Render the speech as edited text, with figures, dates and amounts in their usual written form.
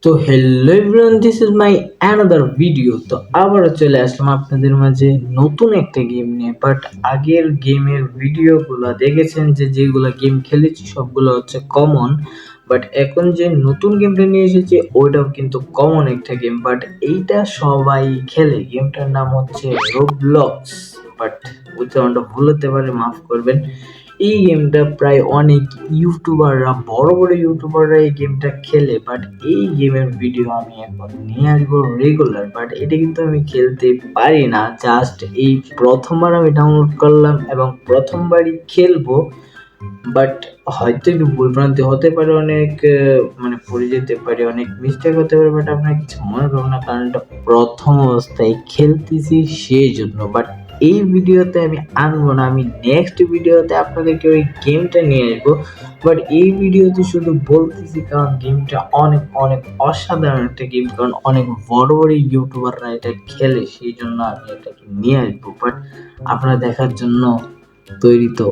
তো hello everyone, this is my another video. তো আবারও চলে আসলাম আপনাদের মাঝে নতুন একটা গেম নিয়ে। বাট আগের গেমের ভিডিওগুলো দেখেছেন যে যেগুলো গেম খেলেছি সবগুলো হচ্ছে কমন। বাট এখন যে নতুন গেমটা নিয়ে এসেছি ওইটাও কিন্তু কমন একটা গেম, বাট এইটা সবাই খেলে। গেমটার নাম হচ্ছে রোবলক্স। বাট উচ্চারণটা ভুল হতে পারে, মাফ করবেন। এই গেমটা প্রায় অনেক ইউটিউবাররা, বড় বড় ইউটিউবাররা এই গেমটা খেলে। বাট এই গেমের ভিডিও আমি এখন নিয়ে আসবো রেগুলার। বাট এটা কিন্তু আমি খেলতে পারি না, জাস্ট এই প্রথমবার আমি ডাউনলোড করলাম এবং প্রথমবারই খেলবো। বাট হয়তো একটু ভুলভ্রান্তি হতে পারে, অনেক মানে পড়ে যেতে পারে, অনেক মিস্টেক হতে পারে। বাট আপনার কিছু মনে করবেন না, কারণ এটা প্রথম অবস্থায় খেলতেছি সেই জন্য। বাট এই ভিডিওতে আমি আনবো না, আমি নেক্সট ভিডিওতে আপনাদেরকে ওই গেমটা নিয়ে আসবো। বাট এই ভিডিওতে শুধু বলতেছি কারণ গেমটা অনেক অনেক অসাধারণ একটা গেম, কারণ অনেক বড় বড় ইউটিউবাররা এটা খেলে, সেই জন্য আমি এটাকে নিয়ে আসবো। বাট আপনারা দেখার জন্য তৈরি তো?